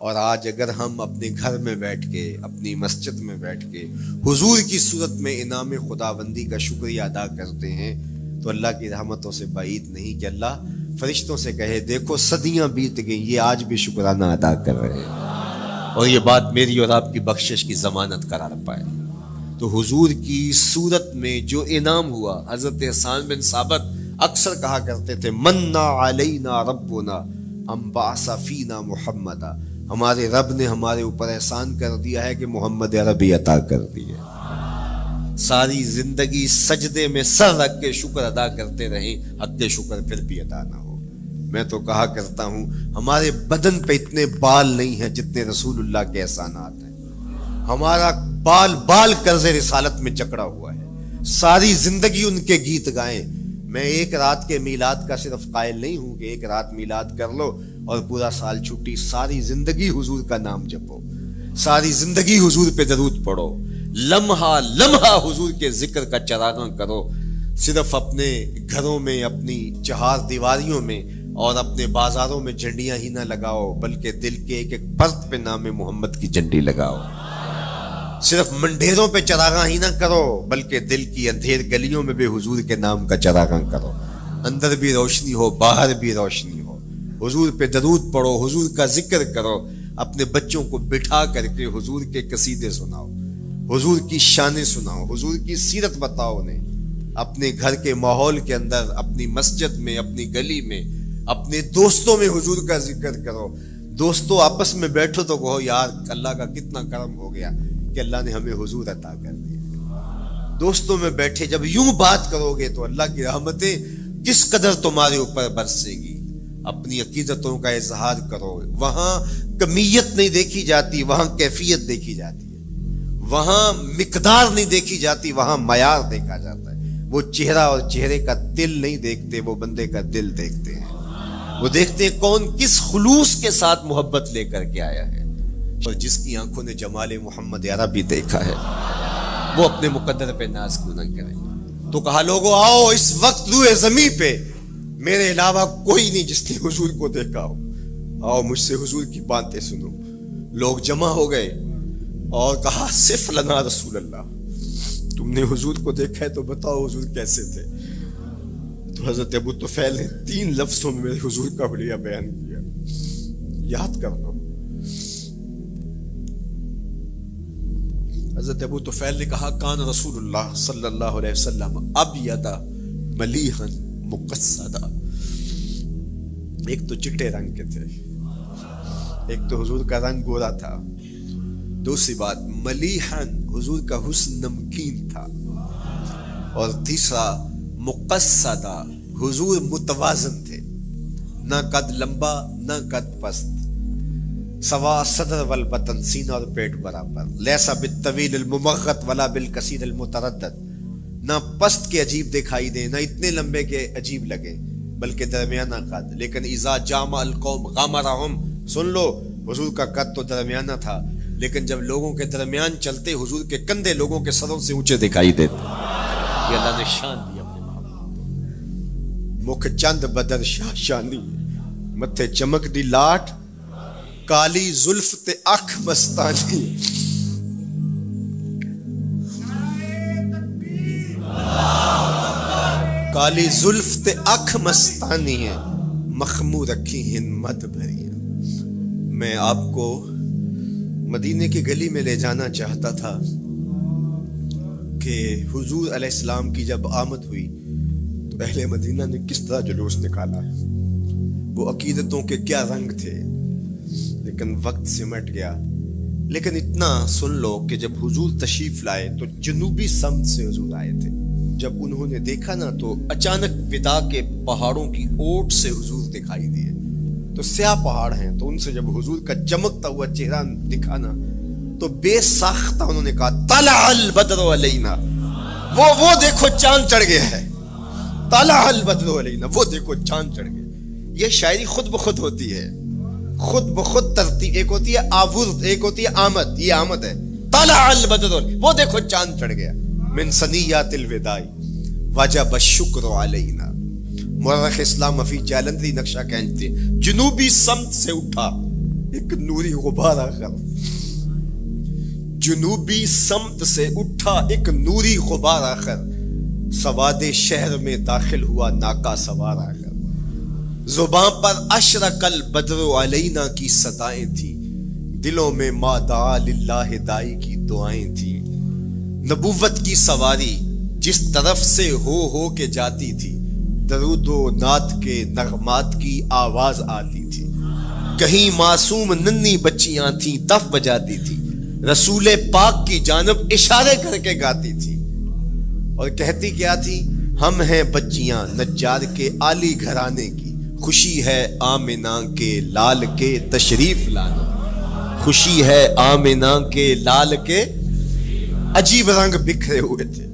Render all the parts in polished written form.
اور آج اگر ہم اپنے گھر میں بیٹھ کے، اپنی مسجد میں بیٹھ کے حضور کی صورت میں انعام خداوندی کا شکریہ ادا کرتے ہیں تو اللہ کی رحمتوں سے بعید نہیں کہ اللہ فرشتوں سے کہے دیکھو صدیاں بیت گئیں، یہ آج بھی شکرانہ ادا کر رہے ہیں، اور یہ بات میری اور آپ کی بخشش کی ضمانت قرار پائے۔ تو حضور کی صورت میں جو انعام ہوا، حضرت حسان بن ثابت اکثر کہا کرتے تھے منا علینا ربنا ام بعث فینا محمدا، ہمارے رب نے ہمارے اوپر احسان کر دیا ہے کہ محمد عربی عطا کر دی ہے۔ ساری زندگی سجدے میں سر رکھ کے شکر ادا کرتے رہیں، حق شکر پھر بھی ادا نہ ہو۔ میں تو کہا کرتا ہوں ہمارے بدن پہ اتنے بال نہیں ہیں جتنے رسول اللہ کے احسانات ہیں، ہمارا بال بال قرض رسالت میں جکڑا ہوا ہے، ساری زندگی ان کے گیت گائیں۔ میں ایک رات کے میلاد کا صرف قائل نہیں ہوں کہ ایک رات میلاد کر لو اور پورا سال چھٹی، ساری زندگی حضور کا نام جپو، ساری زندگی حضور پہ درود پڑھو، لمحہ لمحہ حضور کے ذکر کا چراغاں کرو۔ صرف اپنے گھروں میں، اپنی چہار دیواریوں میں اور اپنے بازاروں میں جھنڈیاں ہی نہ لگاؤ، بلکہ دل کے ایک ایک پرت پہ نام محمد کی جھنڈی لگاؤ۔ صرف منڈیروں پہ چراغاں ہی نہ کرو، بلکہ دل کی اندھیر گلیوں میں بھی حضور کے نام کا چراغاں کرو، اندر بھی روشنی ہو باہر بھی روشنی ہو۔ حضور پہ درود پڑھو، حضور کا ذکر کرو، اپنے بچوں کو بٹھا کر کے حضور کے قصیدے سناؤ، حضور کی شانیں سناؤ، حضور کی سیرت بتاؤ انہیں۔ اپنے گھر کے ماحول کے اندر، اپنی مسجد میں، اپنی گلی میں، اپنے دوستوں میں حضور کا ذکر کرو۔ دوستوں آپس میں بیٹھو تو کہو یار اللہ کا کتنا کرم ہو گیا کہ اللہ نے ہمیں حضور عطا کر دیا۔ دوستوں میں بیٹھے جب یوں بات کرو گے تو اللہ کی رحمتیں کس قدر تمہارے اوپر برسے گی۔ اپنی عقیدتوں کا اظہار کرو، وہاں کمیت نہیں دیکھی جاتی، وہاں کیفیت دیکھی جاتی ہے، وہاں مقدار نہیں دیکھی جاتی، وہاں معیار دیکھا جاتا ہے۔ وہ چہرہ اور چہرے کا دل نہیں دیکھتے، وہ بندے کا دل دیکھتے ہیں، وہ دیکھتے ہیں کون کس خلوص کے ساتھ محبت لے کر کے آیا ہے۔ اور جس کی آنکھوں نے جمال محمد عربی دیکھا ہے وہ اپنے مقدر پہ ناز کیوں نہ کرے۔ تو کہا لوگو آؤ اس وقت روئے زمین پہ میرے علاوہ کوئی نہیں جس نے حضور کو دیکھا ہو، آؤ مجھ سے حضور کی باتیں سنو۔ لوگ جمع ہو گئے اور کہا صف لنا رسول اللہ، تم نے حضور کو دیکھا ہے تو بتاؤ حضور کیسے تھے۔ تو حضرت ابو طفیل نے 3 لفظوں میں میرے حضور کا حلیہ بیان کیا، یاد کر لو۔ حضرت ابو طفیل نے کہا کان رسول اللہ صلی اللہ علیہ وسلم ابیض ملیحا مقصدا، ایک تو چٹے رنگ کے تھے، ایک تو حضور کا رنگ گورا تھا، دوسری بات ملیحن حضور کا حسن نمکین تھا، اور تیسرا مقصدا حضور متوازن تھے، نہ قد لمبا نہ قد پست، سوا صدر والبطن سینہ اور پیٹ برابر، لیسا بالطویل الممغط ولا بالکثیر المتردد، نہ پست کے عجیب دکھائی دیں نہ اتنے لمبے کے عجیب لگے بلکہ درمیانہ قد، لیکن اذا جامع القوم غامرہم، سن لو حضور کا قد تو درمیانہ تھا لیکن جب لوگوں کے درمیان چلتے حضور کے کندھے لوگوں کے سروں سے اونچے دکھائی دیتے۔ یہ اللہ نے شان دی اپنے محبوب، مکھ چند بدر شاہ شانی، متھے چمک دی لاٹ، کالی زلف تے اکھ مستانی، کالی زلف تے اکھ مستانی ہے، مخمور رکھی ہیں مد بھری۔ میں آپ کو مدینے کی گلی میں لے جانا چاہتا تھا کہ حضور علیہ السلام کی جب آمد ہوئی تو اہل مدینہ نے کس طرح جلوس نکالا ہے، وہ عقیدتوں کے کیا رنگ تھے، لیکن وقت سمٹ گیا۔ لیکن اتنا سن لو کہ جب حضور تشریف لائے تو جنوبی سمت سے حضور آئے تھے، جب انہوں نے دیکھا نا تو اچانک ودا کے پہاڑوں کی اوٹ سے حضور دکھائی دیے، تو سیاہ پہاڑ ہیں تو ان سے جب حضور کا چمکتا ہوا چہرہ دکھا نا تو بے ساختہ انہوں نے کہا طلع البدر علینا، وہ دیکھو چاند چڑھ گیا ہے، طلع البدر علینا، وہ دیکھو چاند چڑھ گیا۔ یہ شاعری خود بخود ہوتی ہے، خود بخود ترتیب، ایک ہوتی ہے آورد، ایک ہوتی ہے آمد، یہ آمد ہے۔ طلع البدر، وہ دیکھو چاند چڑھ گیا۔ من ثنیات الوداع وجب الشکر علینا، مورخ اسلام فی جالندری نقشہ کھینچتے جنوبی سمت سے اٹھا ایک نوری غبار آخر، جنوبی سمت سے اٹھا ایک نوری غبار آخر، سواد شہر میں داخل ہوا ناکا سوار آخر، زباں پر اشرق البدر علینا کی صدائیں تھیں، دلوں میں ما دعا للہ دائی کی دعائیں تھیں، نبوت کی سواری جس طرف سے ہو کے جاتی تھی، درود و نعت کے نغمات کی آواز آتی تھی، کہیں معصوم ننھی بچیاں تھیں تف بجاتی تھی، رسول پاک کی جانب اشارے کر کے گاتی تھی، اور کہتی کیا تھی؟ ہم ہیں بچیاں نجار کے عالی گھرانے کی، خوشی ہے آمنہ کے لال کے تشریف لانا، خوشی ہے آمنہ کے لال کے۔ عجیب رنگ بکھرے ہوئے تھے۔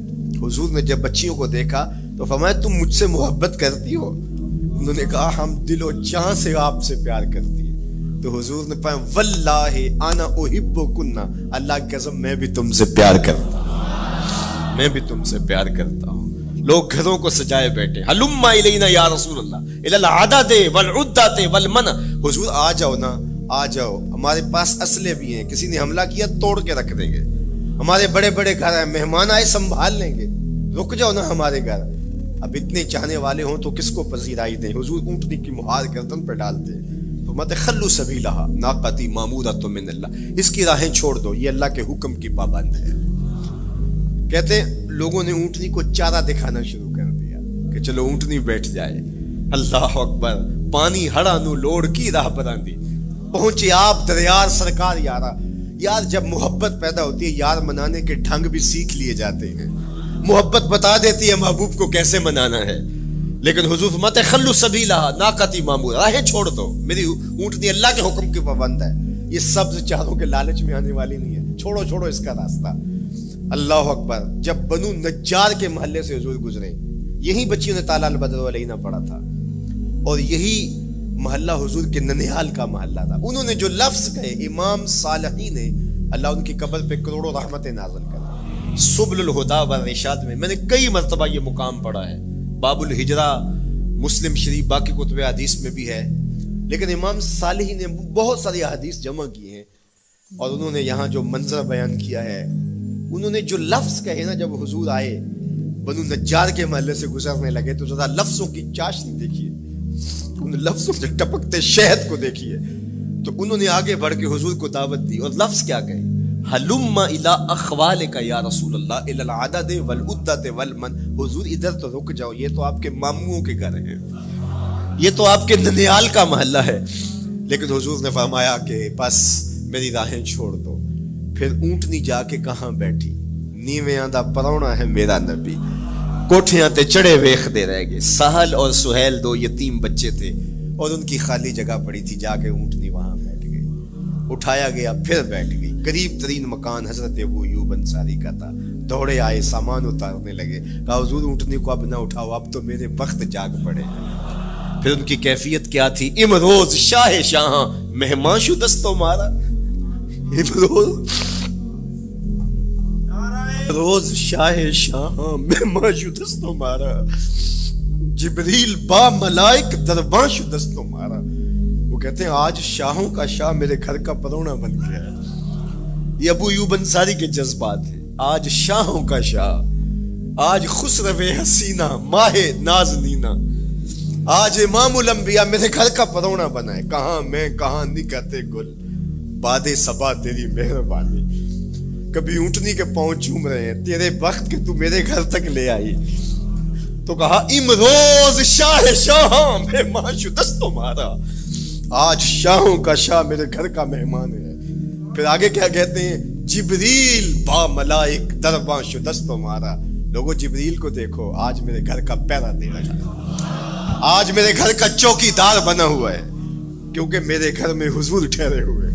حضور نے جب بچیوں کو دیکھا تو فرمایا تم مجھ سے محبت کرتی ہو؟ انہوں نے کہا ہم دل و جان سے آپ سے پیار کرتی ہیں۔ تو حضور نے فرمایا واللہ انا احبکن، اللہ کی قسم میں بھی تم سے پیار کرتا ہوں، میں بھی تم سے پیار کرتا ہوں۔ لوگ گھروں کو سجائے بیٹھے، ہلم الینا یا رسول اللہ الی العدد والعدۃ والمنع، حضور آ جاؤ نا، آ جاؤ، ہمارے پاس اسلحے بھی ہیں، کسی نے حملہ کیا توڑ کے رکھ دیں گے، ہمارے بڑے بڑے گھر ہیں، مہمان آئے سنبھال لیں گے، رک جاؤ نا ہمارے گھر۔ اب اتنے چاہنے والے ہوں تو کس کو پذیرائی دیں؟ حضور اونٹنی کی مہار گردن پہ ڈالتے فرماتے خلو سبیلہا ناقتی مامورۃ من اللہ، اس کی راہیں چھوڑ دو، یہ اللہ کے حکم کی پابند ہے۔ کہتے ہیں لوگوں نے اونٹنی کو چارہ دکھانا شروع کر دیا کہ چلو اونٹنی بیٹھ جائے، اللہ اکبر، پانی ہڑا نو لوڑ کی راہ براندی، پہنچے آپ دریار سرکار یارا۔ یار جب محبت پیدا ہوتی ہے یار منانے کے ڈھنگ بھی سیکھ لیے جاتے ہیں، محبت بتا دیتی ہے محبوب کو کیسے منانا ہے، لیکن حضور فرماتے خلو سبیلہا ناقتی مامور، راہیں چھوڑ دو، میری اونٹنی اللہ کے حکم کی پابند ہے، یہ سبز چاروں کے لالچ میں آنے والی نہیں ہے، چھوڑو چھوڑو اس کا راستہ۔ اللہ اکبر، جب بنو نجار کے محلے سے حضور گزرے، یہی بچیوں نے تالا البدر علینا پڑھا تھا، اور یہی محلہ حضور کے ننیال کا محلہ تھا۔ انہوں نے جو لفظ کہے، امام صالحی نے، اللہ ان کی قبر پہ کروڑوں رحمتیں نازل کر، سبل الہدی والرشاد میں میں نے کئی مرتبہ یہ مقام پڑھا ہے، باب الہجرہ مسلم شریف باقی کتب حدیث میں بھی ہے، لیکن امام صالحی نے بہت ساری حدیث جمع کی ہیں، اور انہوں نے یہاں جو منظر بیان کیا ہے، انہوں نے جو لفظ کہے نا، جب حضور آئے بنو نجار کے محلے سے گزرنے لگے تو ذرا لفظوں کی چاشنی دیکھیے، ان لفظوں سے ٹپکتے شہد کو دیکھیے، تو انہوں نے آگے بڑھ کے حضور کو دعوت دی، اور لفظ کیا کہے؟ ہلم الی اخوالک یا رسول اللہ الی العدد والعدۃ والمن، حضور ادھر تو رک جاؤ، یہ تو آپ کے ماموں کے گھر ہیں، یہ تو آپ کے ننیال کا محلہ ہے، لیکن حضور نے فرمایا کہ بس میری راہیں چھوڑ دو۔ پھر اونٹنی جا کے کہاں بیٹھی؟ نیویاں دا پرونا ہے میرا نبی، کوٹھیاں تے چڑھے ویخ دے رہ گئے۔ سہل اور سہیل دو یتیم بچے تھے، اور ان کی خالی جگہ پڑی تھی، جا کے اونٹنی وہاں بیٹھ گئی، اٹھایا گیا پھر بیٹھ گئی۔ قریب ترین مکان حضرت ابو ایوب انصاری کا تھا، دوڑے آئے سامان اتارنے لگے، کہا حضور اونٹنی کو اب نہ اٹھاؤ، اب تو میرے بخت جاگ پڑے۔ پھر ان کی کیفیت کیا تھی؟ امروز شاہ شاہاں مہمان شو دستو مارا، روز شاہ شاہاں مہمان شو دستو مارا، جبریل با ملائک درباں شو دستو مارا۔ وہ کہتے ہیں آج شاہوں کا شاہ میرے گھر کا پرونا بن گیا ہے، یہ ابو ایوب انصاری کے جذبات ہیں۔ آج شاہوں کا شاہ، آج خسرو حسینہ ماہ نازنینہ، آج امام الانبیاء میرے گھر کا پرونا بنا ہے۔ کہاں میں کہاں نکہتے گل، باد صبا تیری مہربانی، کبھی اونٹنی کے پاؤں چوم رہے ہیں، تیرے بخت کے تو میرے گھر تک لے آئی۔ تو کہا امروز شاہ شاہاں مہمان شو دستو مارا، آج شاہوں کا شاہ میرے گھر کا مہمان ہے۔ پھر آگے کیا کہتے ہیں؟ جبریل با ملائک درباں شو دستو مارا، لوگوں جبریل کو دیکھو، آج میرے گھر کا پہرا دے رہا ہے، آج میرے گھر کا چوکی دار بنا ہوا ہے، کیونکہ میرے گھر میں حضور ٹھہرے ہوئے۔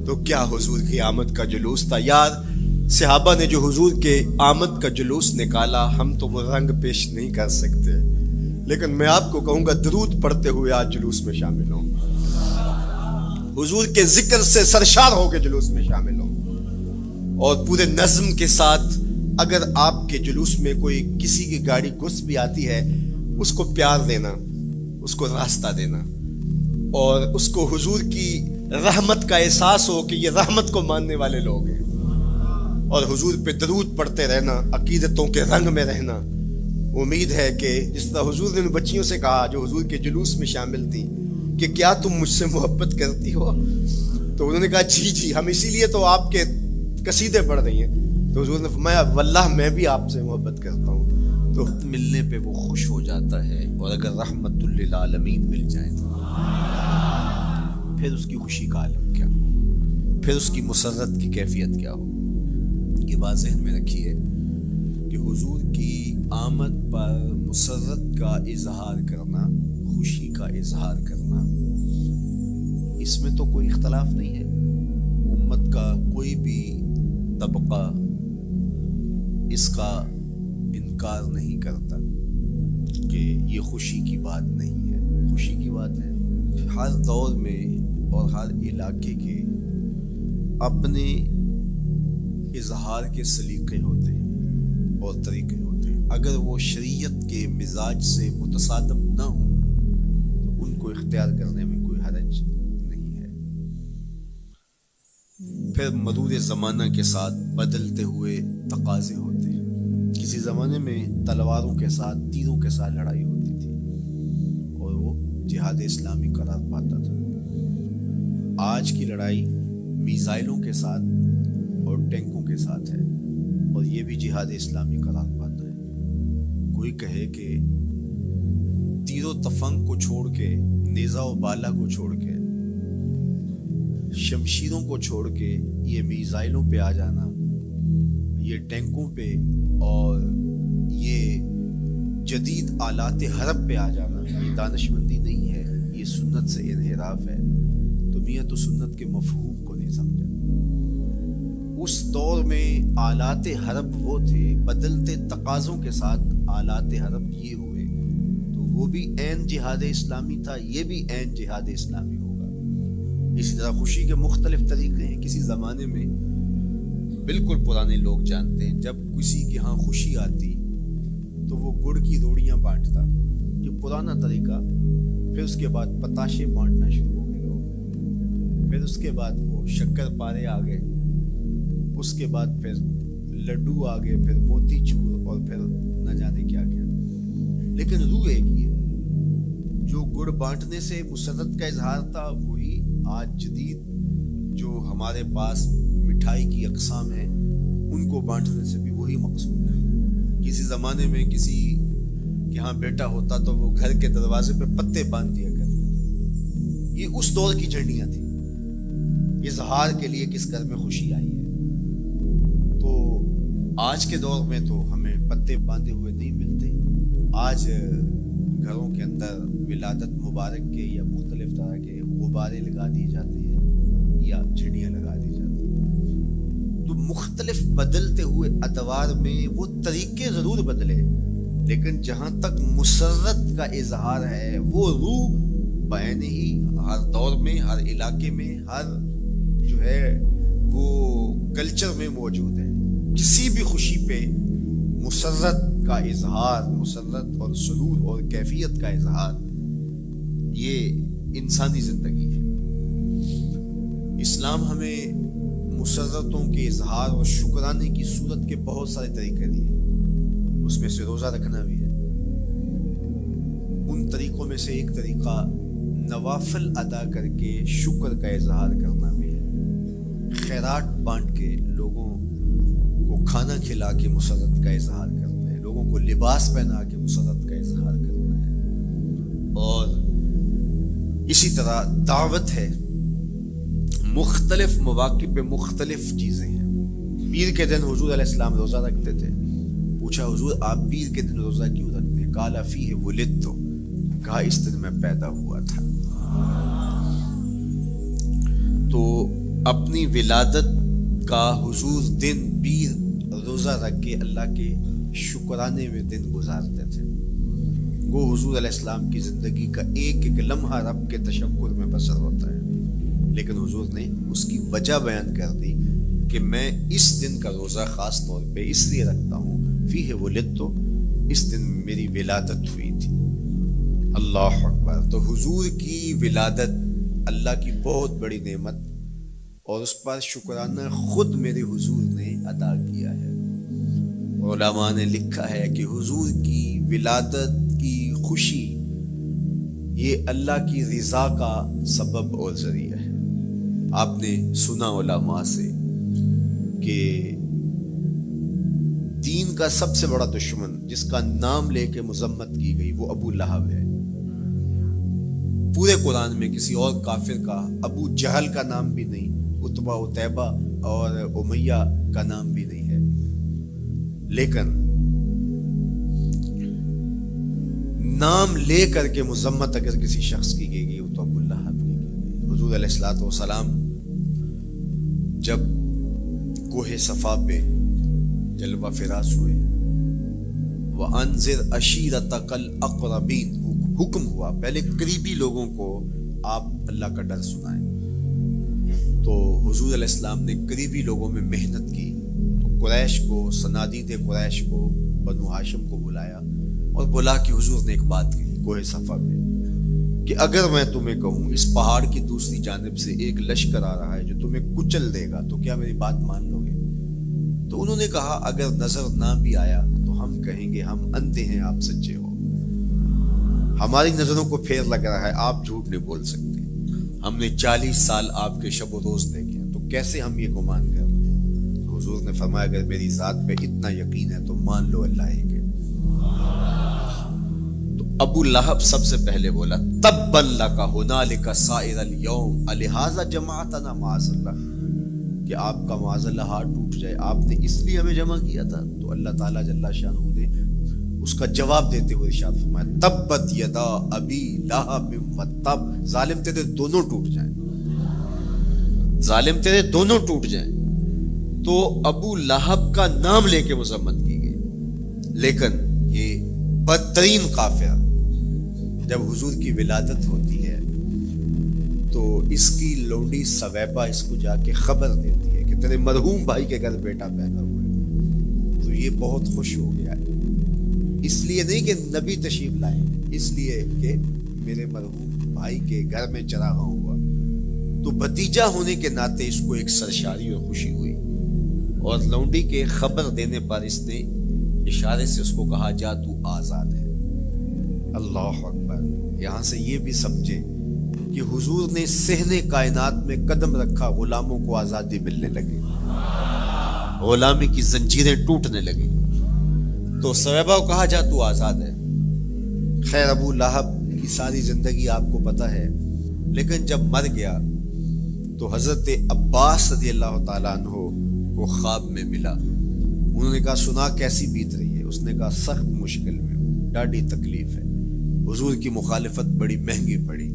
تو کیا حضور کی آمد کا جلوس تھا یار! صحابہ نے جو حضور کے آمد کا جلوس نکالا، ہم تو وہ رنگ پیش نہیں کر سکتے، لیکن میں آپ کو کہوں گا درود پڑھتے ہوئے آج جلوس میں شامل ہوں، حضور کے ذکر سے سرشار ہو کے جلوس میں شامل ہوں، اور پورے نظم کے ساتھ اگر آپ کے جلوس میں کوئی کسی کی گاڑی گھس بھی آتی ہے، اس کو پیار دینا، اس کو راستہ دینا، اور اس کو حضور کی رحمت کا احساس ہو کہ یہ رحمت کو ماننے والے لوگ ہیں، اور حضور پہ درود پڑھتے رہنا، عقیدتوں کے رنگ میں رہنا۔ امید ہے کہ جس طرح حضور نے ان بچیوں سے کہا جو حضور کے جلوس میں شامل تھیں کہ کیا تم مجھ سے محبت کرتی ہو، تو انہوں نے کہا جی جی، ہم اسی لیے تو آپ کے قصیدے پڑھ رہی ہیں۔ تو حضور نے فرمایا واللہ میں بھی آپ سے محبت کرتا ہوں۔ تو ملنے پہ وہ خوش ہو جاتا ہے، اور اگر رحمت للعالمین مل جائے تو پھر اس کی خوشی کا عالم کیا ہو، پھر اس کی مسرت کی کیفیت کیا ہو۔ یہ بات ذہن میں رکھیے کہ حضور کی آمد پر مسرت کا اظہار کرنا، خوشی کا اظہار کرنا، اس میں تو کوئی اختلاف نہیں ہے۔ امت کا کوئی بھی طبقہ اس کا انکار نہیں کرتا کہ یہ خوشی کی بات نہیں ہے، خوشی کی بات ہے۔ ہر دور میں اور ہر علاقے کے اپنے اظہار کے سلیقے ہوتے ہیں اور طریقے ہوتے ہیں۔ اگر وہ شریعت کے مزاج سے متصادم نہ ہوں تو ان کو اختیار کرنے میں کوئی حرج نہیں ہے۔ پھر مرور زمانہ کے ساتھ بدلتے ہوئے تقاضے ہوتے ہیں۔ کسی زمانے میں تلواروں کے ساتھ، تیروں کے ساتھ لڑائی ہوتی تھی اور وہ جہاد اسلامی قرار پاتا تھا۔ آج کی لڑائی میزائلوں کے ساتھ اور ٹینکوں کے ساتھ ہے، اور یہ بھی جہاد اسلامی قرار پاتا ہے۔ کوئی کہے کہ تیر و تفنگ کو چھوڑ کے، نیزہ و بالا کو چھوڑ کے، شمشیروں کو چھوڑ کے یہ میزائلوں پہ آ جانا، یہ ٹینکوں پہ اور یہ جدید آلات حرب پہ آ جانا، یہ دانشمندی نہیں ہے، یہ سنت سے انحراف ہے۔ تو میاں تو سنت کے مفہوم کو نہیں سمجھا۔ اس دور میں آلات حرب وہ تھے، بدلتے تقاضوں کے ساتھ آلات حرب یہ ہوئے، تو وہ بھی عین جہاد اسلامی تھا، یہ بھی عین جہاد اسلامی ہوگا۔ اسی طرح خوشی کے مختلف طریقے ہیں۔ کسی زمانے میں بالکل پرانے لوگ جانتے ہیں، جب کسی کے ہاں خوشی آتی تو وہ گڑ کی روڑیاں بانٹتا، یہ پرانا طریقہ۔ پھر اس کے بعد پتاشے بانٹنا شروع ہو گئے لوگ، پھر اس کے بعد وہ شکر پارے آ گئے، اس کے بعد پھر لڈو آ گئے، پھر موتی چور، اور پھر نہ جانے کیا کیا۔ لیکن روح ایک ہی ہے۔ جو گڑ بانٹنے سے مسرت کا اظہار تھا، وہی آج جدید جو ہمارے پاس مٹھائی کی اقسام ہیں ان کو بانٹنے سے بھی وہی مقصود ہے۔ کسی زمانے میں کسی کے ہاں بیٹا ہوتا تو وہ گھر کے دروازے پہ پتے باندھ دیا کرتے تھے۔ یہ اس دور کی جھنڈیاں تھیں، اظہار کے لیے کس گھر میں خوشی آئی ہے۔ تو آج کے دور میں تو ہمیں پتے باندھے ہوئے نہیں ملتے۔ آج گھروں کے اندر ولادت مبارک کے یا مختلف طرح کے غبارے لگا دیے جاتے ہیں یا جھنڈیاں لگا دی جاتی ہیں۔ تو مختلف بدلتے ہوئے ادوار میں وہ طریقے ضرور بدلے، لیکن جہاں تک مسرت کا اظہار ہے وہ روح بعین ہی ہر دور میں، ہر علاقے میں، ہر جو ہے وہ کلچر میں موجود ہے۔ کسی بھی خوشی پہ مسرت کا اظہار، مسرت اور سرور اور کیفیت کا اظہار، یہ انسانی زندگی ہے۔ اسلام ہمیں مسرتوں کے اظہار اور شکرانے کی صورت کے بہت سارے طریقے دیے، اس میں سے روزہ رکھنا بھی ہے۔ ان طریقوں میں سے ایک طریقہ نوافل ادا کر کے شکر کا اظہار کرنا بھی ہے۔ خیرات بانٹ کے، لوگوں کو کھانا کھلا کے مسرت کا اظہار کرنا ہے، لوگوں کو لباس پہنا کے مسرت کا اظہار کرنا ہے۔ اور اسی طرح دعوت ہے، مختلف مواقع پہ مختلف چیزیں ہیں۔ پیر کے دن حضور علیہ السلام روزہ رکھتے تھے۔ پوچھا حضور آپ پیر کے دن روزہ کیوں رکھتے ہیں؟ قال فیہ ولدت، کہا اس دن میں پیدا ہوا تھا۔ تو اپنی ولادت کا حضور دن پیر روزہ رکھ کے اللہ کے شکرانے میں دن گزارتے تھے۔ وہ حضور علیہ السلام کی زندگی کا ایک ایک لمحہ رب کے تشکر میں بسر ہوتا ہے، لیکن حضور نے اس کی وجہ بیان کر دی کہ میں اس دن کا روزہ خاص طور پہ اس لیے رکھتا ہوں، فیہ ولدت، اس دن میری ولادت ہوئی تھی۔ اللہ اکبر۔ تو حضور کی ولادت اللہ کی بہت بڑی نعمت اور اس پر شکرانہ خود میرے حضور نے ادا کیا ہے۔ علماء نے لکھا ہے کہ حضور کی ولادت کی خوشی یہ اللہ کی رضا کا سبب اور ذریعہ ہے۔ آپ نے سنا علماء سے کہ دین کا سب سے بڑا دشمن جس کا نام لے کے مذمت کی گئی وہ ابو لہب ہے۔ پورے قرآن میں کسی اور کافر کا ابو جہل کا نام بھی نہیں، عتبہ عتیبہ اور امیہ کا نام بھی نہیں ہے، لیکن نام لے کر کے مذمت اگر کسی شخص کی گئی تو ابو لہب کی گئی۔ حضور علیہ الصلوۃ والسلام جب کوہ صفا پہ جلوہ فراز ہوئے، وَأَنذِرْ عَشِيرَتَكَ الْأَقْرَبِينَ حکم ہوا پہلے قریبی لوگوں کو آپ اللہ کا ڈر سنائیں، تو حضور علیہ السلام نے قریبی لوگوں میں محنت کی، تو قریش کو، صنادید قریش کو، بنو ہاشم کو بلایا اور بلا کے حضور نے ایک بات کی کوہ صفا پہ کہ اگر میں تمہیں کہوں اس پہاڑ کی دوسری جانب سے ایک لشکر آ رہا ہے جو تمہیں کچل دے گا تو کیا میری بات مان لو گے؟ تو انہوں نے کہا اگر نظر نہ بھی آیا تو ہم کہیں گے ہم اندھے ہیں، آپ سچے ہو، ہماری نظروں کو پھیر لگ رہا ہے، آپ جھوٹ نہیں بول سکتے، ہم نے 40 سال آپ کے شب و روز دیکھے ہیں، تو کیسے ہم یہ گمان کر رہے ہیں؟ تو حضور نے فرمایا اگر میری ذات پہ اتنا یقین ہے تو مان لو اللہ ایک ہے۔ تو ابو لہب سب سے پہلے بولا تبا لک ھنالک سائر الیوم الہذا جمعتنا معاذ اللہ، کہ آپ کا معاذ اللہ ہاتھ ٹوٹ جائے، آپ نے اس لیے ہمیں جمع کیا تھا؟ تو اللہ تعالیٰ جل شانہ نے اس کا جواب دیتے ہوئے ارشاد فرمایا تبت یدا ابی لہب وتب، ظالم تیرے دونوں ٹوٹ جائیں، ظالم تیرے دونوں ٹوٹ جائیں۔ تو ابو لہب کا نام لے کے مذمت کی گئی، لیکن یہ بدترین کافر جب حضور کی ولادت ہوتی ہے تو اس کی لونڈی سویبہ اس کو جا کے خبر دیتی ہے کہ تیرے مرحوم بھائی کے گھر بیٹا پیدا ہوا ہے، تو یہ بہت خوش ہو گیا ہے، اس لیے نہیں کہ نبی تشریف لائے، اس لیے کہ میرے مرحوم بھائی کے گھر میں چراغاں ہوا، تو بھتیجا ہونے کے ناطے اس کو ایک سرشاری اور خوشی ہوئی، اور لونڈی کے خبر دینے پر اس نے اشارے سے اس کو کہا جا تو آزاد ہے۔ اللہ اکبر۔ یہاں سے یہ بھی سمجھے کہ حضور نے صحن کائنات میں قدم رکھا، غلاموں کو آزادی ملنے لگی، غلامی کی زنجیریں ٹوٹنے لگی، تو سویبہ کو کہا جا تو آزاد ہے۔ خیر ابو لہب کی ساری زندگی آپ کو پتہ ہے، لیکن جب مر گیا تو حضرت عباس رضی اللہ تعالیٰ عنہ کو خواب میں ملا، انہوں نے کہا سنا کیسی بیت رہی ہے؟ اس نے کہا سخت مشکل میں ہوں، ڈاڈی تکلیف ہے، حضور کی مخالفت بڑی مہنگی پڑی،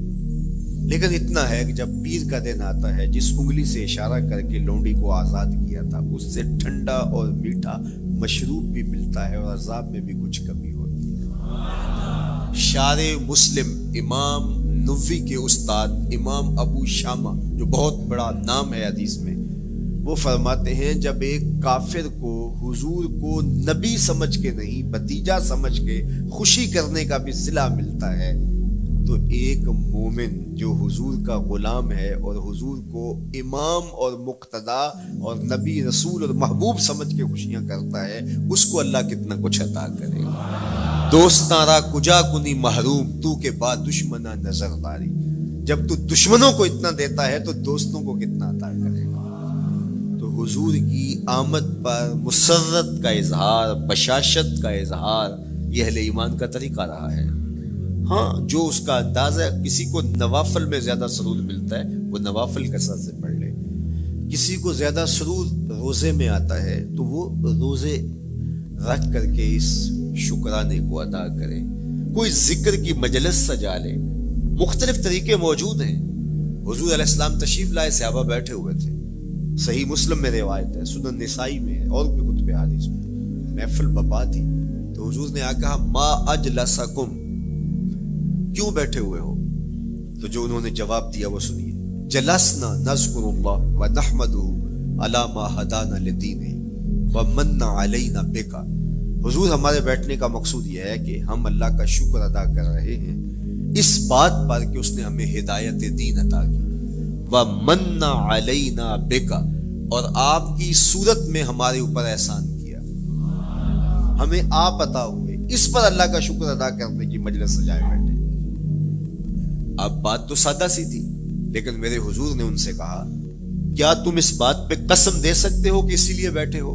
لیکن اتنا ہے کہ جب پیر کا دن آتا ہے جس انگلی سے اشارہ کر کے لونڈی کو آزاد کیا تھا اس سے ٹھنڈا اور میٹھا مشروب بھی ملتا ہے اور عذاب میں بھی کچھ کمی ہوتی ہے۔ شارع مسلم امام نووی کے استاد امام ابو شامہ جو بہت بڑا نام ہے حدیث میں، وہ فرماتے ہیں جب ایک کافر کو حضور کو نبی سمجھ کے نہیں بھتیجا سمجھ کے خوشی کرنے کا بھی صلہ ملتا ہے، تو ایک مومن جو حضور کا غلام ہے اور حضور کو امام اور مقتدا اور نبی رسول اور محبوب سمجھ کے خوشیاں کرتا ہے، اس کو اللہ کتنا کچھ عطا کرے گا۔ دوستاں کجا کنی محروم تو کے بعد دشمنا نظر داری، جب تو دشمنوں کو اتنا دیتا ہے تو دوستوں کو کتنا عطا کرے گا۔ تو حضور کی آمد پر مسرت کا اظہار، بشاشت کا اظہار، یہ اہل ایمان کا طریقہ رہا ہے۔ ہاں جو اس کا انداز ہے، کسی کو نوافل میں زیادہ سرور ملتا ہے وہ نوافل کثرت سے پڑھ لے، کسی کو زیادہ سرور روزے میں آتا ہے تو وہ روزے رکھ کر کے اس شکرانے کو ادا کرے، کوئی ذکر کی مجلس سجا لے، مختلف طریقے موجود ہیں۔ حضور علیہ السلام تشریف لائے، صحابہ بیٹھے ہوئے تھے، صحیح مسلم میں روایت ہے، سنن نسائی میں ہے اور بھی کتب حدیث میں، محفل بپا تھی، تو حضور نے آ کہا ما اجلسکم، کیوں بیٹھے ہوئے ہو؟ تو جو انہوں نے جواب دیا وہ سنیے، جلسنا نذکر اللہ ونحمدہ علی ما ہدانا لدینہ ومن علینا بک، حضور ہمارے بیٹھنے کا مقصود یہ ہے کہ ہم اللہ کا شکر ادا کر رہے ہیں اس بات پر کہ اس نے ہمیں ہدایت دین عطا کی، وَمَنَّ عَلَيْنَا بِكَ، اور آپ کی صورت میں ہمارے اوپر احسان کیا، ہمیں آپ عطا ہوئے، اس پر اللہ کا شکر ادا کرنے کی مجلس سجائے بیٹھے۔ اب بات تو سادہ سی تھی، لیکن میرے حضور نے ان سے کہا کیا تم اس بات پہ قسم دے سکتے ہو کہ اسی لیے بیٹھے ہو؟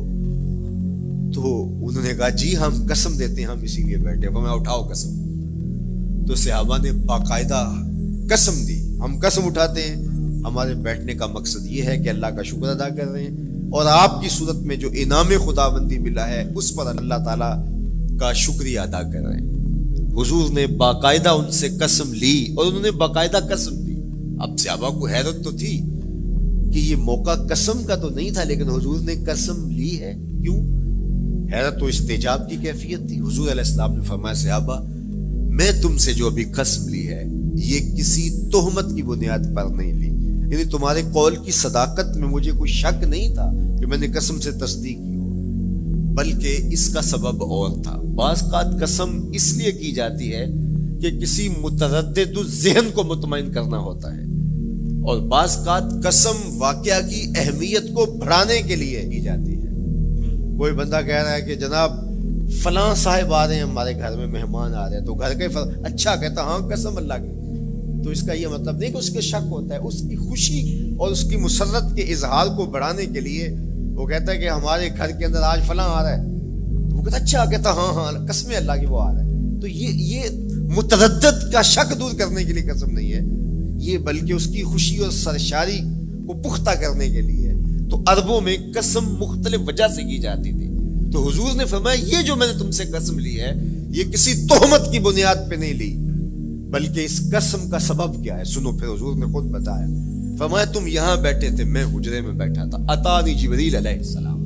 تو انہوں نے کہا جی ہم قسم دیتے ہیں، ہم اسی لیے بیٹھے ہیں۔ میں اٹھاؤ قسم۔ تو صحابہ نے باقاعدہ قسم دی، ہم قسم اٹھاتے ہیں، ہمارے بیٹھنے کا مقصد یہ ہے کہ اللہ کا شکر ادا کر رہے ہیں اور آپ کی صورت میں جو انعام خداوندی ملا ہے اس پر اللہ تعالیٰ کا شکریہ ادا کر رہے ہیں۔ حضور نے باقاعدہ ان سے قسم لی اور انہوں نے باقاعدہ قسم دی۔ اب صحابہ کو حیرت تو تھی کہ یہ موقع قسم کا تو نہیں تھا، لیکن حضور نے قسم لی ہے، کیوں؟ حیرت تو استجاب کی کیفیت تھی۔ حضور علیہ السلام نے فرمایا صحابہ میں تم سے جو ابھی قسم لی ہے یہ کسی تہمت کی بنیاد پر نہیں لی، یعنی تمہارے قول کی صداقت میں مجھے کوئی شک نہیں تھا کہ میں نے قسم سے تصدیق کی ہو، بلکہ اس کا سبب اور تھا۔ بعض اوقات قسم اس لیے کی جاتی ہے کہ کسی متردد ذہن کو مطمئن کرنا ہوتا ہے، اور بعض اوقات قسم واقعہ کی اہمیت کو بڑھانے کے لیے کی جاتی ہے۔ کوئی بندہ کہہ رہا ہے کہ جناب فلاں صاحب آ رہے ہیں ہمارے گھر میں، مہمان آ رہے ہیں، تو گھر کے اچھا کہتا ہاں قسم اللہ کی، تو اس کا یہ مطلب نہیں کہ اس کے شک ہوتا ہے، اس کی خوشی اور اس کی مسرت کے اظہار کو بڑھانے کے لیے وہ کہتا ہے کہ ہمارے گھر کے اندر آج فلاں آ رہا ہے، تو وہ کہتا اچھا کہتا ہاں ہاں قسم اللہ کی وہ آ رہا ہے۔ تو یہ متردد کا شک دور کرنے کے لیے قسم نہیں ہے، یہ بلکہ اس کی خوشی اور سرشاری کو پختہ کرنے کے لیے ہے۔ تو عربوں میں قسم مختلف وجہ سے کی جاتی تھی، تو حضور نے فرمایا یہ جو میں نے تم سے قسم لی ہے یہ کسی تہمت کی بنیاد پہ نہیں لی، بلکہ اس قسم کا سبب کیا ہے سنو۔ پھر حضور نے خود بتایا، فرمایا تم یہاں بیٹھے تھے، میں حجرے میں بیٹھا تھا، اتانی جبریل علیہ السلام،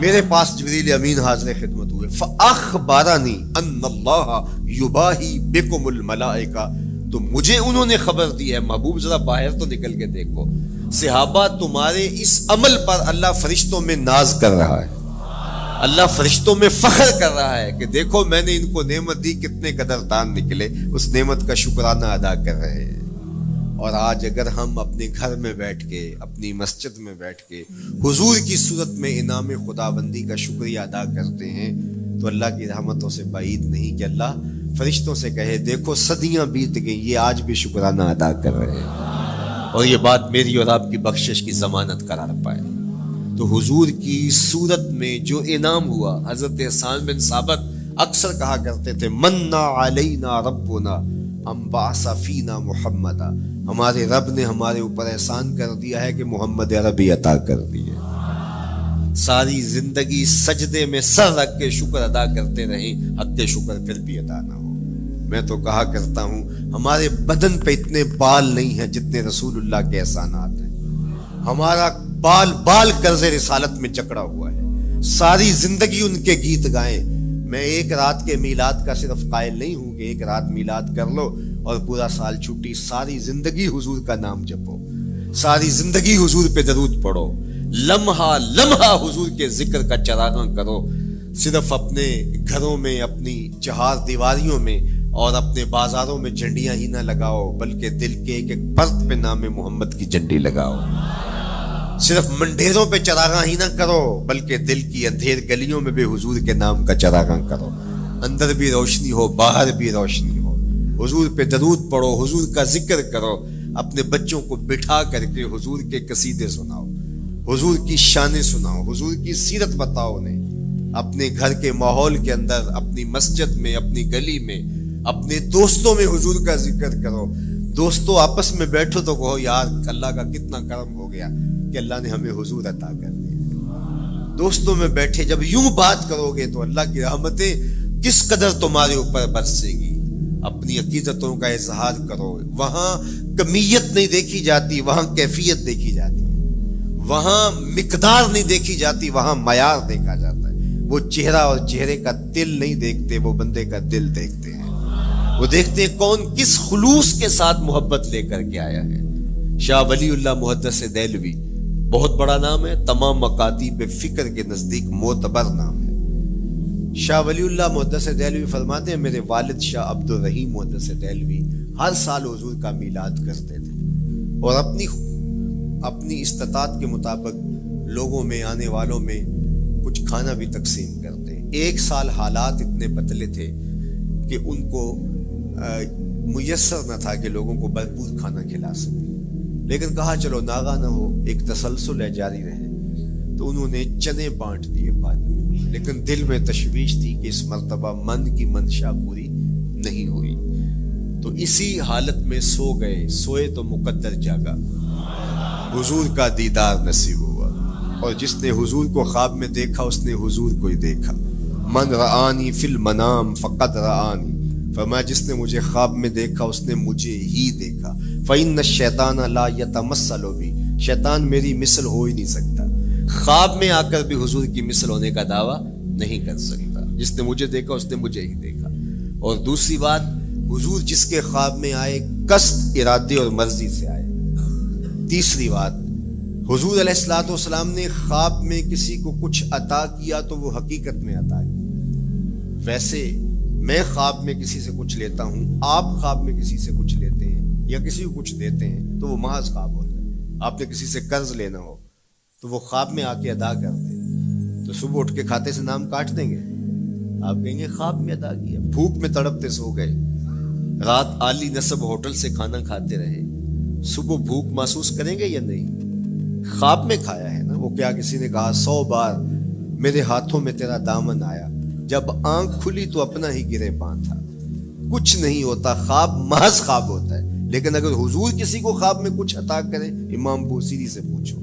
میرے پاس جبریل امین حاضر خدمت ہوئے، فاخبرنی ان اللہ یباہی بکم الملائکہ، تو مجھے انہوں نے خبر دی ہے، محبوب ذرا باہر تو نکل کے دیکھو، صحابہ تمہارے اس عمل پر اللہ فرشتوں میں ناز کر رہا ہے، اللہ فرشتوں میں فخر کر رہا ہے کہ دیکھو میں نے ان کو نعمت دی، کتنے قدردان نکلے، اس نعمت کا شکرانہ ادا کر رہے ہیں۔ اور آج اگر ہم اپنے گھر میں بیٹھ کے، اپنی مسجد میں بیٹھ کے حضور کی صورت میں انعام خداوندی کا شکریہ ادا کرتے ہیں تو اللہ کی رحمتوں سے بعید نہیں کہ اللہ فرشتوں سے کہے دیکھو صدیاں بیت گئیں، یہ آج بھی شکرانہ ادا کر رہے ہیں، اور یہ بات میری اور آپ کی بخشش کی ضمانت قرار پائے۔ تو حضور کی صورت میں جو انعام ہوا، حضرت حسان بن ثابت اکثر کہا کرتے تھے منا علینا ربنا ام بعث فینا محمدا، ہمارے رب نے ہمارے اوپر احسان کر دیا ہے کہ محمد عربی عطا کر دیے۔ ساری زندگی سجدے میں سر رکھ کے شکر ادا کرتے رہیں، حق شکر پھر بھی ادا نہ ہو۔ میں تو کہا کرتا ہوں ہمارے بدن پہ اتنے بال نہیں ہیں جتنے رسول اللہ کے احسانات ہیں، ہمارا بال بال قرض رسالت میں جکڑا ہوا ہے، ساری زندگی ان کے گیت گائیں۔ میں ایک رات کے میلاد کا صرف قائل نہیں ہوں کہ ایک رات میلاد کر لو اور پورا سال چھٹی، ساری زندگی حضور کا نام جپو، ساری زندگی حضور پہ درود پڑھو، لمحہ لمحہ حضور کے ذکر کا چراغاں کرو، صرف اپنے گھروں میں، اپنی چہار دیواریوں میں اور اپنے بازاروں میں جھنڈیاں ہی نہ لگاؤ، بلکہ دل کے ایک ایک فرد پہ نام محمد کی جھنڈی لگاؤ۔ صرف منڈیروں پہ چراغاں ہی نہ کرو، بلکہ دل کی اندھیر گلیوں میں بھی حضور کے نام کا چراغاں کرو، اندر بھی روشنی ہو باہر بھی روشنی ہو، حضور پہ درود پڑھو، حضور کا ذکر کرو، اپنے بچوں کو بٹھا کر کے حضور کے قصیدے سناؤ، حضور کی شانیں سناؤ، حضور کی سیرت بتاؤ انہیں، اپنے گھر کے ماحول کے اندر، اپنی مسجد میں، اپنی گلی میں، اپنے دوستوں میں حضور کا ذکر کرو۔ دوستوں آپس میں بیٹھو تو کہو یار اللہ کا کتنا کرم ہو گیا کہ اللہ نے ہمیں حضور عطا کر دیا۔ دوستوں میں بیٹھے جب یوں بات کرو گے تو اللہ کی رحمتیں کس قدر تمہارے اوپر برسے گی۔ اپنی عقیدتوں کا اظہار کرو، وہاں کمیت نہیں دیکھی جاتی، وہاں کیفیت دیکھی جاتی ہے، وہاں مقدار نہیں دیکھی جاتی، وہاں معیار دیکھا جاتا ہے۔ وہ چہرہ اور چہرے کا دل نہیں دیکھتے، وہ بندے کا دل دیکھتے ہیں، وہ دیکھتے ہیں کون کس خلوص کے ساتھ محبت لے کر کے آیا ہے۔ شاہ ولی اللہ محدث دہلوی بہت بڑا نام ہے، تمام مکاتیب فکر کے نزدیک معتبر نام ہے۔ شاہ ولی اللہ محدث دہلوی فرماتے ہیں میرے والد شاہ عبد الرحیم محدث دہلوی ہر سال حضور کا میلاد کرتے تھے، اور اپنی استطاعت کے مطابق لوگوں میں آنے والوں میں کچھ کھانا بھی تقسیم کرتے ہیں۔ 1 سال حالات اتنے بدلے تھے کہ ان کو میسر نہ تھا کہ لوگوں کو بھرپور کھانا کھلا سکے، لیکن کہا چلو ناغہ نہ ہو، ایک تسلسل ہے جاری رہے، تو انہوں نے چنے بانٹ دیے بعد میں، لیکن دل میں تشویش تھی کہ اس مرتبہ من کی منشا پوری نہیں ہوئی، تو اسی حالت میں سو گئے، سوئے تو مقدر جاگا، حضور کا دیدار نصیب ہوا، اور جس نے حضور کو خواب میں دیکھا اس نے حضور کو ہی دیکھا۔ من رآنی فی المنام فقد رآنی، فرمایا جس نے مجھے خواب میں دیکھا اس نے مجھے ہی دیکھا۔ فإن الشیطان لا یتمثل بی، شیطان میری مثل ہو ہی نہیں سکتا، خواب میں آ کر بھی حضور کی مثل ہونے کا دعویٰ نہیں کر سکتا، جس نے مجھے دیکھا اس نے مجھے ہی دیکھا۔ اور دوسری بات، حضور جس کے خواب میں آئے قصد، ارادے اور مرضی سے آئے۔ تیسری بات، حضور علیہ الصلوۃ والسلام نے خواب میں کسی کو کچھ عطا کیا تو وہ حقیقت میں عطا کیا۔ ویسے میں خواب میں کسی سے کچھ لیتا ہوں، آپ خواب میں کسی سے کچھ لیتے ہیں یا کسی کو کچھ دیتے ہیں تو وہ محض خواب ہوتا ہے۔ آپ نے کسی سے قرض لینا ہو تو وہ خواب میں آ کے ادا کر دیں، تو صبح اٹھ کے کھاتے سے نام کاٹ دیں گے؟ آپ کہیں گے خواب میں ادا کیا، بھوک میں تڑپتے سو گئے، رات عالی نسب ہوٹل سے کھانا کھاتے رہے، صبح بھوک محسوس کریں گے یا نہیں؟ خواب میں کھایا ہے نا۔ وہ کیا کسی نے کہا 100 بار میرے ہاتھوں میں تیرا دامن آیا، جب آنکھ کھلی تو اپنا ہی گرے پان تھا۔ کچھ نہیں ہوتا، خواب محض خواب ہوتا ہے۔ لیکن اگر حضور کسی کو خواب میں کچھ عطا کرے، امام بوصیری سے پوچھو،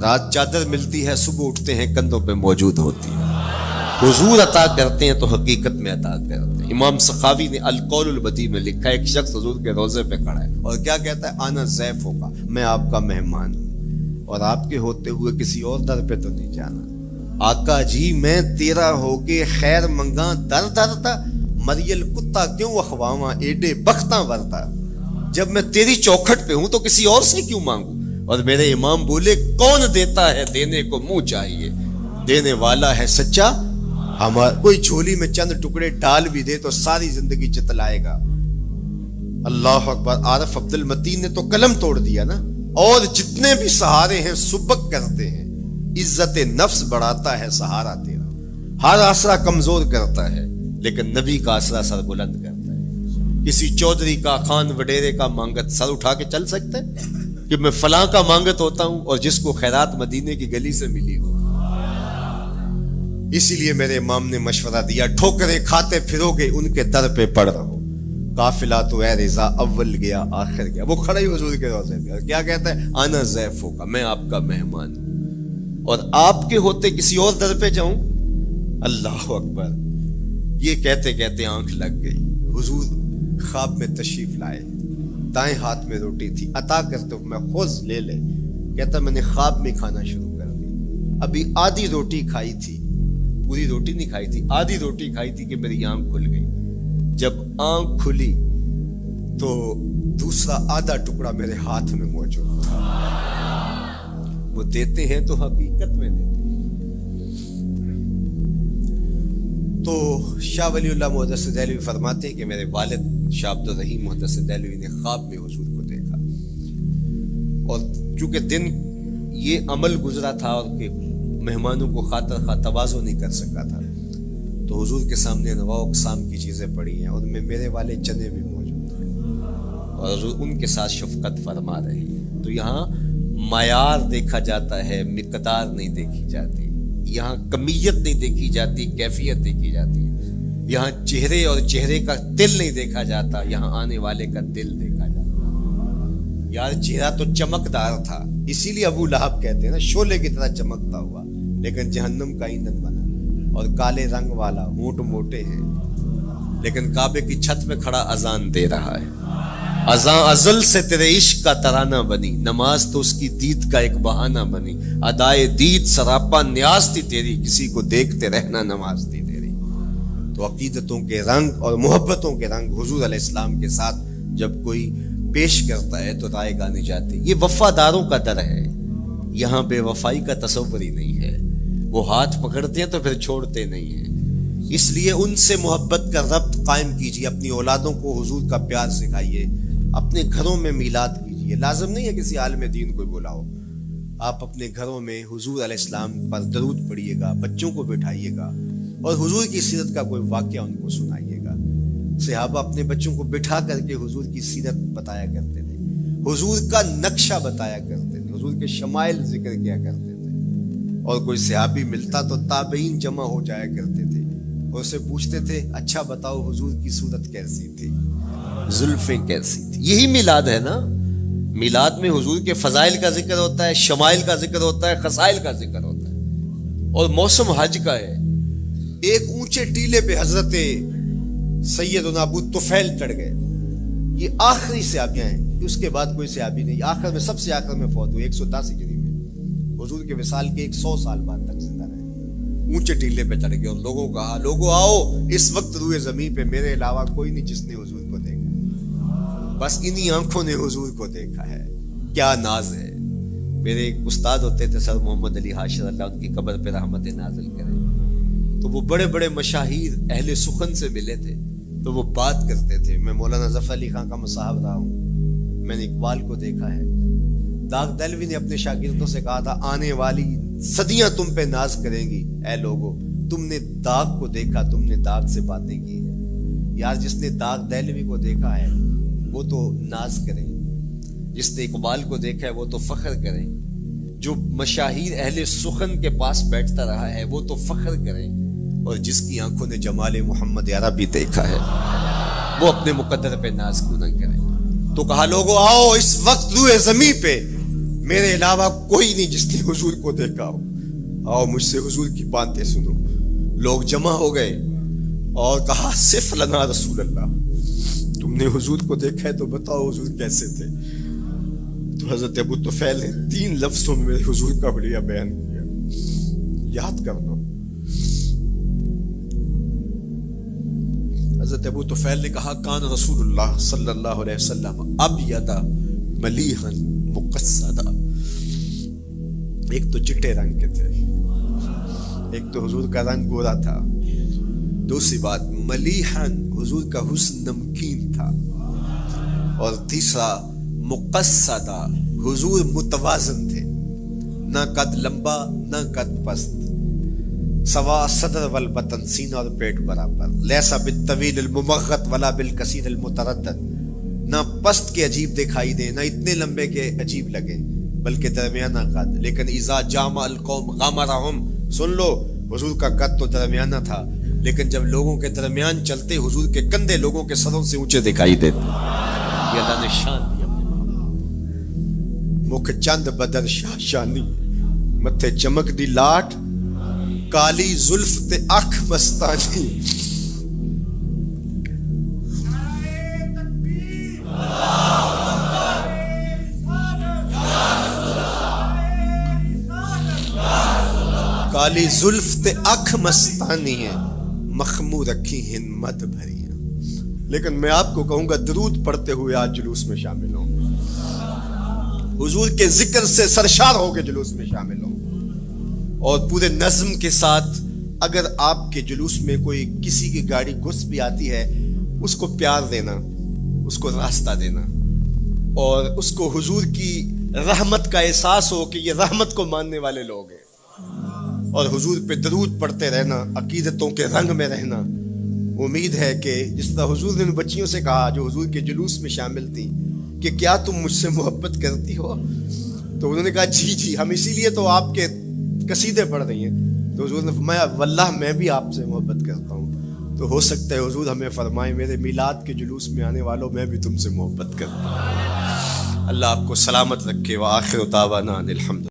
رات چادر ملتی ہے، صبح اٹھتے ہیں کندھوں پہ موجود ہوتی ہے۔ حضور عطا کرتے ہیں تو حقیقت میں عطا کرتے ہیں۔ امام سخاوی نے القول البدیع میں لکھا ہے، ایک شخص حضور کے روضے پہ کھڑا ہے اور کیا کہتا ہے؟ آنا ضیف ہوگا، میں آپ کا مہمان ہوں، اور آپ کے ہوتے ہوئے کسی اور در پہ تو نہیں جانا۔ آقا جی میں تیرا ہو کے خیر منگاں در درتا، مریل کتا کیوں اخواواں ایڈے بختاں ورتا۔ جب میں تیری چوکھٹ پہ ہوں تو کسی اور سے کیوں مانگوں؟ اور میرے امام بولے کون دیتا ہے دینے کو منہ چاہیے، دینے والا ہے سچا ہمارا۔ کوئی جھولی میں چند ٹکڑے ڈال بھی دے تو ساری زندگی جتلائے گا۔ اللہ اکبر۔ عارف عبد المتین نے تو قلم توڑ دیا نا۔ اور جتنے بھی سہارے ہیں سبک کرتے ہیں، عزت نفس بڑھاتا ہے سہارا تیرا، ہر آسرا کمزور کرتا ہے لیکن نبی کا آسرا سر بلند کرتا ہے۔ کسی چودھری کا، خان وڈیرے کا مانگت سر اٹھا کے چل سکتے کہ میں فلاں کا مانگت ہوتا ہوں اور جس کو خیرات مدینے کی گلی سے ملی ہو؟ اسی لیے میرے امام نے مشورہ دیا، ٹھوکریں کھاتے پھرو گے ان کے در پہ پڑ رہو، قافلہ تو اے رضا اول گیا آخر گیا۔ وہ کھڑا ہی حضور کے روضے پہ کیا کہتا ہے؟ آنا ضیف ہوگا، میں آپ کا مہمان ہوں، اور آپ کے ہوتے کسی اور در پہ جاؤں؟ اللہ اکبر۔ یہ کہتے کہتے آنکھ لگ گئی۔ حضور خواب میں تشریف لائے، دائیں ہاتھ میں روٹی تھی، عطا کرتے میں خوش لے لے، کہتا میں نے خواب میں کھانا شروع کر دی، ابھی آدھی روٹی کھائی تھی، پوری روٹی نہیں کھائی تھی، آدھی روٹی کھائی تھی کہ میری آنکھ کھل گئی۔ جب آنکھ کھلی تو دوسرا آدھا ٹکڑا میرے ہاتھ میں موجود تھا۔ وہ دیتے ہیں تو حقیقت میں دیتے ہیں۔ تو شاہ ولی اللہ محدث دہلوی فرماتے ہیں کہ میرے والد شاہ عبد الرحیم محدث دہلوی نے خواب میں حضور کو دیکھا، اور چونکہ دن یہ عمل گزرا تھا اور کہ مہمانوں کو خاطر خواہ تواضع نہیں کر سکا تھا، تو حضور کے سامنے انواع اقسام کی چیزیں پڑی ہیں، اور ان میں میرے والے چنے بھی موجود ہیں، اور حضور ان کے ساتھ شفقت فرما رہے ہیں۔ تو یہاں معیار دیکھا جاتا ہے، مقدار نہیں دیکھی جاتی، یہاں کمیت نہیں دیکھی جاتی، کیفیت دیکھی جاتی ہے۔ یہاں چہرے اور چہرے کا دل نہیں دیکھا جاتا، یہاں آنے والے کا دل دیکھا جاتا۔ یار چہرہ تو چمکدار تھا، اسی لیے ابو لہب کہتے ہیں نا، شعلے کی طرح چمکتا ہوا، لیکن جہنم کا ایندھن بنا، اور کالے رنگ والا، ہونٹ موٹے ہیں، لیکن کعبے کی چھت میں کھڑا اذان دے رہا ہے۔ اذان ازل سے تیرے عشق کا ترانہ بنی، نماز تو اس کی دید کا ایک بہانہ بنی، ادائے دید سراپا نیاز تھی تیری، کسی کو دیکھتے رہنا نماز تھی تیری۔ تو عقیدتوں کے رنگ اور محبتوں کے رنگ حضور علیہ السلام کے ساتھ جب کوئی پیش کرتا ہے تو رائے گانی جاتی۔ یہ وفاداروں کا در ہے، یہاں بے وفائی کا تصور ہی نہیں ہے۔ وہ ہاتھ پکڑتے ہیں تو پھر چھوڑتے نہیں ہیں، اس لیے ان سے محبت کا ربط قائم کیجیے، اپنی اولادوں کو حضور کا پیار سکھائیے، اپنے گھروں میں میلاد کیجیے۔ کیجیے. لازم نہیں ہے کسی عالم دین کو بلاؤ, آپ اپنے گھروں میں حضور علیہ السلام پر درود پڑھیے گا, بچوں کو بٹھائیے گا اور حضور کی سیرت کا کوئی واقعہ ان کو سنائیے گا. صحابہ اپنے بچوں کو بٹھا کر کے حضور کی سیرت بتایا کرتے تھے, حضور کا نقشہ بتایا کرتے تھے, حضور کے شمائل ذکر کیا کرتے تھے. اور کوئی صحابی ملتا تو تابعین جمع ہو جایا کرتے تھے اور اسے پوچھتے تھے اچھا بتاؤ حضور کی صورت کیسی تھی, زلفیں کیسی تھی. یہی میلاد ہے نا. میلاد میں حضور کے فضائل کا ذکر ہوتا ہے, شمائل کا ذکر ہوتا ہے, خصائل کا ذکر ہوتا ہے. اور موسم حج کا ہے. ایک اونچے ٹیلے پہ حضرت سیدنا ابو طفیل چڑھ گئے. یہ آخری صحابیاں ہیں, اس کے بعد کوئی صحابی نہیں. آخر میں سب سے آخر میں فوت ہوئے 110 ہجری میں, حضور کے وصال کے 100 سال بعد تک زندہ رہے. اونچے ٹیلے پہ چڑھ گئے اور لوگوں کو کہا لوگوں آؤ, اس وقت روئے زمین پہ میرے علاوہ کوئی نہیں جس نے حضور کو دیکھا, بس انہی آنکھوں نے حضور کو دیکھا ہے. کیا ناز ہے. میرے ایک استاد ہوتے تھے سر محمد علی حاشر, اللہ ان کی قبر پہ رحمت نازل کرے. تو وہ بڑے بڑے مشاہیر اہل سخن سے ملے تھے تو وہ بات کرتے تھے. میں مولانا ظفر علی خان کا مصاحب رہا ہوں, میں نے اقبال کو دیکھا ہے. داغ دہلوی نے اپنے شاگردوں سے کہا تھا آنے والی صدیاں تم پہ ناز کریں گی اے لوگو, تم نے داغ کو دیکھا, تم نے داغ سے باتیں کی ہیں. یار جس نے داغ دہلوی کو دیکھا ہے وہ تو ناز کریں, جس نے اقبال کو دیکھا ہے وہ تو فخر کریں, جو مشاہیر اہل سخن کے پاس بیٹھتا رہا ہے وہ تو فخر کریں, اور جس کی آنکھوں نے جمال محمد عربی دیکھا ہے وہ اپنے مقدر پہ ناز کیوں نہ کریں. تو کہا لوگوں آؤ, اس وقت روئے زمین پہ میرے علاوہ کوئی نہیں جس نے حضور کو دیکھا ہو, آؤ مجھ سے حضور کی باتیں سنو. لوگ جمع ہو گئے اور کہا صف لنا رسول اللہ, تم نے حضور کو دیکھا ہے تو بتاؤ حضور کیسے تھے. تو حضرت ابو طفیل نے 3 لفظوں میں حضور کا بڑھیا بیان کیا, یاد کر لو. حضرت ابو طفیل نے کہا کان رسول اللہ صلی اللہ علیہ وسلم ابیض ملیحا مقصدا. ایک تو چٹے رنگ کے تھے, ایک تو حضور کا رنگ گورا تھا, دوسری بات ملیحا حضور کا حسن نمکین تھا, اور تیسرا مقصدا حضور متوازن تھے, نہ قد لمبا نہ قد پست, سوا صدر والبطن سینہ اور پیٹ برابر, لیسا بالطویل الممغط ولا بالکثیر المتردد, نہ پست کے عجیب دکھائی دیں نہ اتنے لمبے کے عجیب لگے بلکہ درمیانہ قد. لیکن اذا جامع القوم غمرہم, سن لو حضور کا قد تو درمیانہ تھا لیکن جب لوگوں کے درمیان چلتے حضور کے کندھے لوگوں کے سروں سے اونچے دکھائی دیتے. یہ اللہ نے شان دی اپنے مکھ چند بدر شاہ شانی, متھے چمک دی لاٹ, کالی زلف تے اکھ مستانی. کالی زلف تے اکھ مستانی ہے, مخمو رکھی ہن مد بھریاں. لیکن میں آپ کو کہوں گا درود پڑھتے ہوئے آج جلوس میں شامل ہوں, حضور کے ذکر سے سرشار ہو کے جلوس میں شامل ہوں, اور پورے نظم کے ساتھ. اگر آپ کے جلوس میں کوئی کسی کی گاڑی گھس بھی آتی ہے اس کو پیار دینا, اس کو راستہ دینا, اور اس کو حضور کی رحمت کا احساس ہو کہ یہ رحمت کو ماننے والے لوگ ہیں, اور حضور پہ درود پڑھتے رہنا, عقیدتوں کے رنگ میں رہنا. امید ہے کہ جس طرح حضور نے ان بچیوں سے کہا جو حضور کے جلوس میں شامل تھیں کہ کیا تم مجھ سے محبت کرتی ہو, تو انہوں نے کہا جی ہم اسی لیے تو آپ کے قصیدے پڑھ رہی ہیں. تو حضور نے فرمایا واللہ میں بھی آپ سے محبت کرتا ہوں. تو ہو سکتا ہے حضور ہمیں فرمائے میرے میلاد کے جلوس میں آنے والوں میں بھی تم سے محبت کرتا ہوں. اللہ آپ کو سلامت رکھے. وآخر دعوانا الحمد.